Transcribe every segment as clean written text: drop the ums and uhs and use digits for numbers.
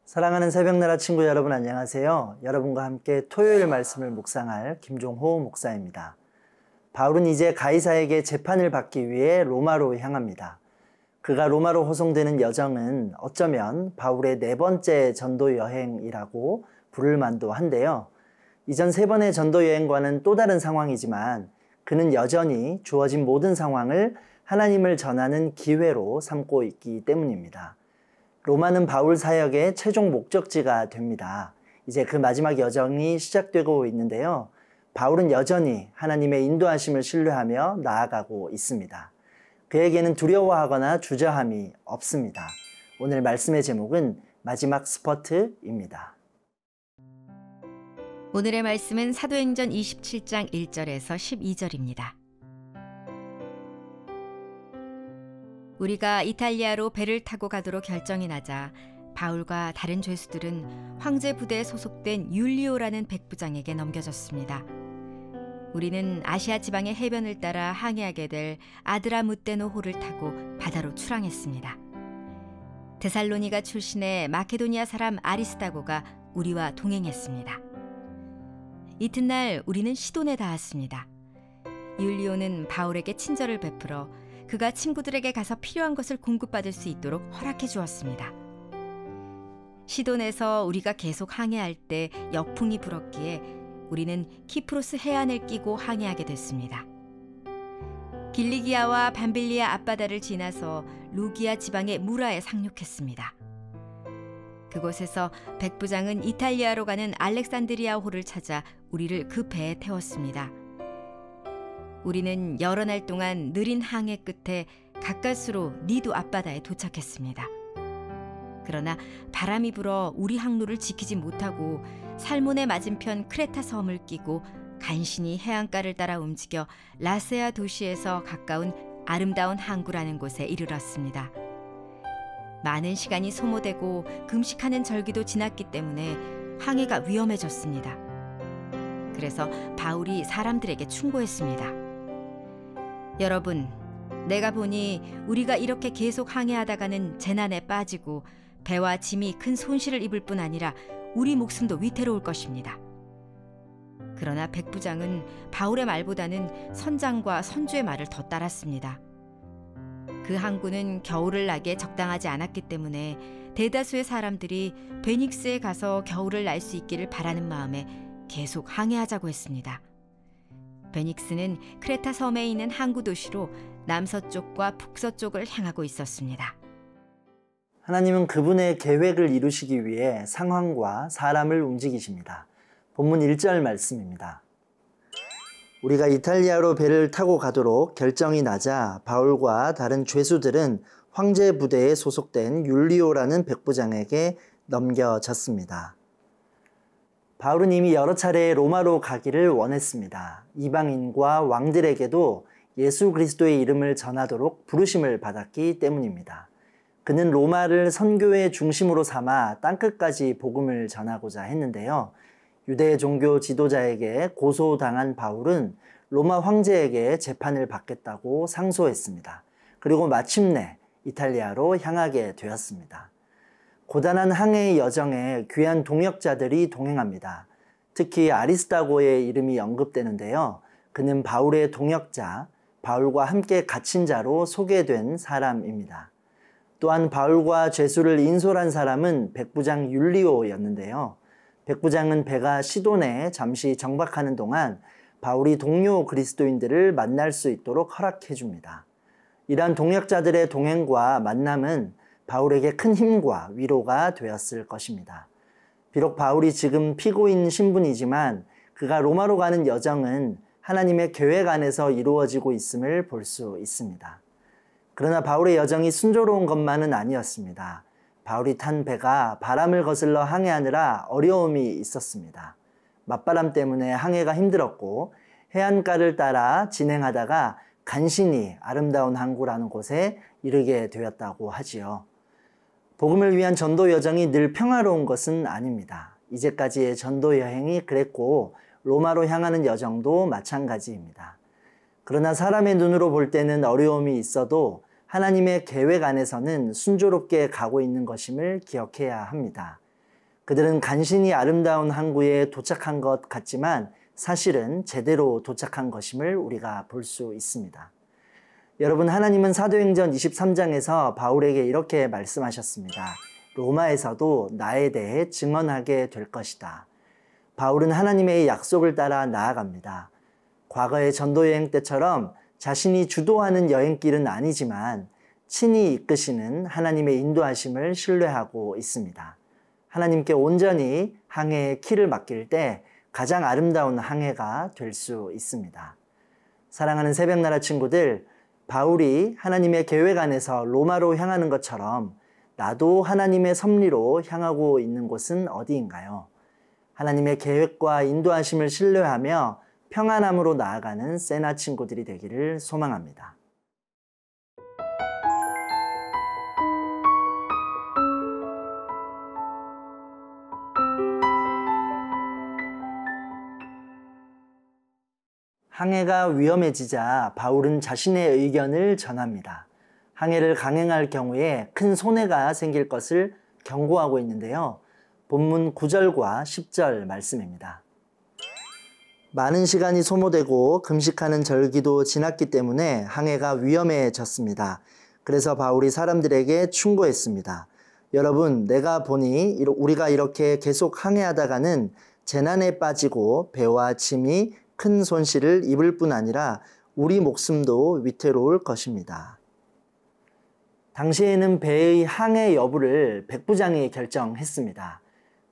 사랑하는 새벽나라 친구 여러분 안녕하세요. 여러분과 함께 토요일 말씀을 묵상할 김종호 목사입니다. 바울은 이제 가이사에게 재판을 받기 위해 로마로 향합니다. 그가 로마로 호송되는 여정은 어쩌면 바울의 4번째 전도 여행이라고 부를 만도 한데요. 이전 3번의 전도 여행과는 또 다른 상황이지만 그는 여전히 주어진 모든 상황을 하나님을 전하는 기회로 삼고 있기 때문입니다. 로마는 바울 사역의 최종 목적지가 됩니다. 이제 그 마지막 여정이 시작되고 있는데요. 바울은 여전히 하나님의 인도하심을 신뢰하며 나아가고 있습니다. 그에게는 두려워하거나 주저함이 없습니다. 오늘 말씀의 제목은 마지막 스퍼트입니다. 오늘의 말씀은 사도행전 27장 1절에서 12절입니다. 우리가 이탈리아로 배를 타고 가도록 결정이 나자 바울과 다른 죄수들은 황제 부대에 소속된 율리오라는 백부장에게 넘겨졌습니다. 우리는 아시아 지방의 해변을 따라 항해하게 될 아드라무테노호를 타고 바다로 출항했습니다. 데살로니가 출신의 마케도니아 사람 아리스다고가 우리와 동행했습니다. 이튿날 우리는 시돈에 닿았습니다. 율리오는 바울에게 친절을 베풀어 그가 친구들에게 가서 필요한 것을 공급받을 수 있도록 허락해 주었습니다. 시돈에서 우리가 계속 항해할 때 역풍이 불었기에 우리는 키프로스 해안을 끼고 항해하게 됐습니다. 길리기아와 밤빌리아 앞바다를 지나서 루기아 지방의 무라에 상륙했습니다. 그곳에서 백부장은 이탈리아로 가는 알렉산드리아호를 찾아 우리를 그 배에 태웠습니다. 우리는 여러 날 동안 느린 항해 끝에 가까스로 니도 앞바다에 도착했습니다. 그러나 바람이 불어 우리 항로를 지키지 못하고 살몬의 맞은편 크레타 섬을 끼고 간신히 해안가를 따라 움직여 라세아 도시에서 가까운 아름다운 항구라는 곳에 이르렀습니다. 많은 시간이 소모되고 금식하는 절기도 지났기 때문에 항해가 위험해졌습니다. 그래서 바울이 사람들에게 충고했습니다. 여러분, 내가 보니 우리가 이렇게 계속 항해하다가는 재난에 빠지고 배와 짐이 큰 손실을 입을 뿐 아니라 우리 목숨도 위태로울 것입니다. 그러나 백부장은 바울의 말보다는 선장과 선주의 말을 더 따랐습니다. 그 항구는 겨울을 나기에 적당하지 않았기 때문에 대다수의 사람들이 베닉스에 가서 겨울을 날 수 있기를 바라는 마음에 계속 항해하자고 했습니다. 베닉스는 크레타 섬에 있는 항구 도시로 남서쪽과 북서쪽을 향하고 있었습니다. 하나님은 그분의 계획을 이루시기 위해 상황과 사람을 움직이십니다. 본문 1절 말씀입니다. 우리가 이탈리아로 배를 타고 가도록 결정이 나자 바울과 다른 죄수들은 황제 부대에 소속된 율리오라는 백부장에게 넘겨졌습니다. 바울은 이미 여러 차례 로마로 가기를 원했습니다. 이방인과 왕들에게도 예수 그리스도의 이름을 전하도록 부르심을 받았기 때문입니다. 그는 로마를 선교의 중심으로 삼아 땅끝까지 복음을 전하고자 했는데요. 유대 종교 지도자에게 고소당한 바울은 로마 황제에게 재판을 받겠다고 상소했습니다. 그리고 마침내 이탈리아로 향하게 되었습니다. 고단한 항해의 여정에 귀한 동역자들이 동행합니다. 특히 아리스다고의 이름이 언급되는데요. 그는 바울의 동역자, 바울과 함께 갇힌 자로 소개된 사람입니다. 또한 바울과 죄수를 인솔한 사람은 백부장 율리오였는데요. 백부장은 배가 시돈에 잠시 정박하는 동안 바울이 동료 그리스도인들을 만날 수 있도록 허락해 줍니다. 이러한 동역자들의 동행과 만남은 바울에게 큰 힘과 위로가 되었을 것입니다. 비록 바울이 지금 피고인 신분이지만 그가 로마로 가는 여정은 하나님의 계획 안에서 이루어지고 있음을 볼 수 있습니다. 그러나 바울의 여정이 순조로운 것만은 아니었습니다. 바울이 탄 배가 바람을 거슬러 항해하느라 어려움이 있었습니다. 맞바람 때문에 항해가 힘들었고 해안가를 따라 진행하다가 간신히 아름다운 항구라는 곳에 이르게 되었다고 하지요. 복음을 위한 전도 여정이 늘 평화로운 것은 아닙니다. 이제까지의 전도 여행이 그랬고 로마로 향하는 여정도 마찬가지입니다. 그러나 사람의 눈으로 볼 때는 어려움이 있어도 하나님의 계획 안에서는 순조롭게 가고 있는 것임을 기억해야 합니다. 그들은 간신히 아름다운 항구에 도착한 것 같지만 사실은 제대로 도착한 것임을 우리가 볼 수 있습니다. 여러분, 하나님은 사도행전 23장에서 바울에게 이렇게 말씀하셨습니다. 로마에서도 나에 대해 증언하게 될 것이다. 바울은 하나님의 약속을 따라 나아갑니다. 과거의 전도여행 때처럼 자신이 주도하는 여행길은 아니지만 친히 이끄시는 하나님의 인도하심을 신뢰하고 있습니다. 하나님께 온전히 항해의 키를 맡길 때 가장 아름다운 항해가 될 수 있습니다. 사랑하는 새벽나라 친구들, 바울이 하나님의 계획 안에서 로마로 향하는 것처럼 나도 하나님의 섭리로 향하고 있는 곳은 어디인가요? 하나님의 계획과 인도하심을 신뢰하며 평안함으로 나아가는 세나 친구들이 되기를 소망합니다. 항해가 위험해지자 바울은 자신의 의견을 전합니다. 항해를 강행할 경우에 큰 손해가 생길 것을 경고하고 있는데요. 본문 9절과 10절 말씀입니다. 많은 시간이 소모되고 금식하는 절기도 지났기 때문에 항해가 위험해졌습니다. 그래서 바울이 사람들에게 충고했습니다. 여러분, 내가 보니 우리가 이렇게 계속 항해하다가는 재난에 빠지고 배와 짐이 큰 손실을 입을 뿐 아니라 우리 목숨도 위태로울 것입니다. 당시에는 배의 항해 여부를 백부장이 결정했습니다.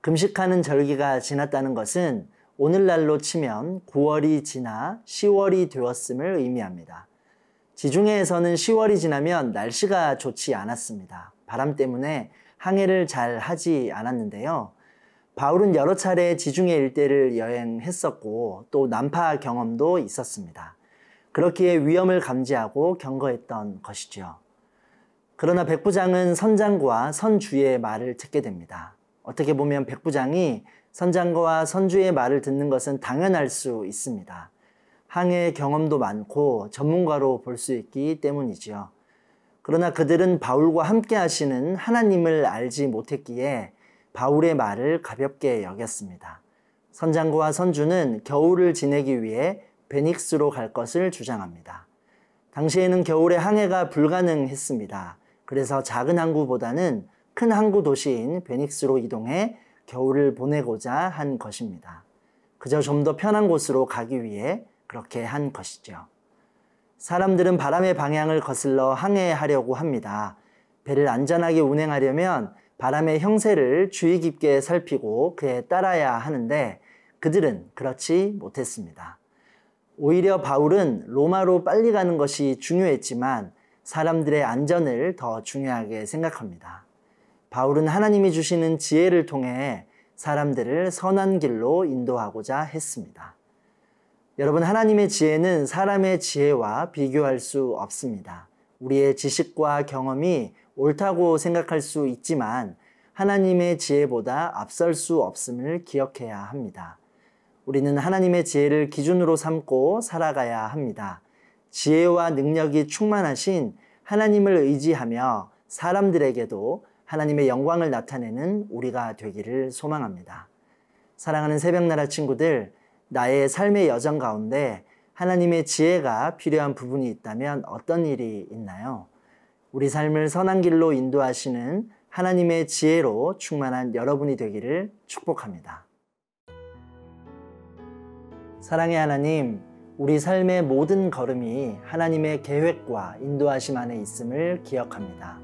금식하는 절기가 지났다는 것은 오늘날로 치면 9월이 지나 10월이 되었음을 의미합니다. 지중해에서는 10월이 지나면 날씨가 좋지 않았습니다. 바람 때문에 항해를 잘 하지 않았는데요. 바울은 여러 차례 지중해 일대를 여행했었고 또 난파 경험도 있었습니다. 그렇기에 위험을 감지하고 경고했던 것이죠. 그러나 백부장은 선장과 선주의 말을 듣게 됩니다. 어떻게 보면 백부장이 선장과 선주의 말을 듣는 것은 당연할 수 있습니다. 항해 경험도 많고 전문가로 볼 수 있기 때문이지요. 그러나 그들은 바울과 함께 하시는 하나님을 알지 못했기에 바울의 말을 가볍게 여겼습니다. 선장과 선주는 겨울을 지내기 위해 베닉스로 갈 것을 주장합니다. 당시에는 겨울에 항해가 불가능했습니다. 그래서 작은 항구보다는 큰 항구 도시인 베닉스로 이동해 겨울을 보내고자 한 것입니다. 그저 좀 더 편한 곳으로 가기 위해 그렇게 한 것이죠. 사람들은 바람의 방향을 거슬러 항해하려고 합니다. 배를 안전하게 운행하려면 바람의 형세를 주의 깊게 살피고 그에 따라야 하는데 그들은 그렇지 못했습니다. 오히려 바울은 로마로 빨리 가는 것이 중요했지만 사람들의 안전을 더 중요하게 생각합니다. 바울은 하나님이 주시는 지혜를 통해 사람들을 선한 길로 인도하고자 했습니다. 여러분, 하나님의 지혜는 사람의 지혜와 비교할 수 없습니다. 우리의 지식과 경험이 옳다고 생각할 수 있지만 하나님의 지혜보다 앞설 수 없음을 기억해야 합니다. 우리는 하나님의 지혜를 기준으로 삼고 살아가야 합니다. 지혜와 능력이 충만하신 하나님을 의지하며 사람들에게도 하나님의 영광을 나타내는 우리가 되기를 소망합니다. 사랑하는 새벽나라 친구들, 나의 삶의 여정 가운데 하나님의 지혜가 필요한 부분이 있다면 어떤 일이 있나요? 우리 삶을 선한 길로 인도하시는 하나님의 지혜로 충만한 여러분이 되기를 축복합니다. 사랑의 하나님, 우리 삶의 모든 걸음이 하나님의 계획과 인도하심 안에 있음을 기억합니다.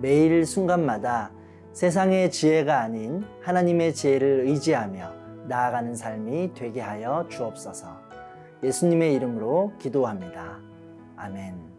매일 순간마다 세상의 지혜가 아닌 하나님의 지혜를 의지하며 나아가는 삶이 되게 하여 주옵소서. 예수님의 이름으로 기도합니다. 아멘.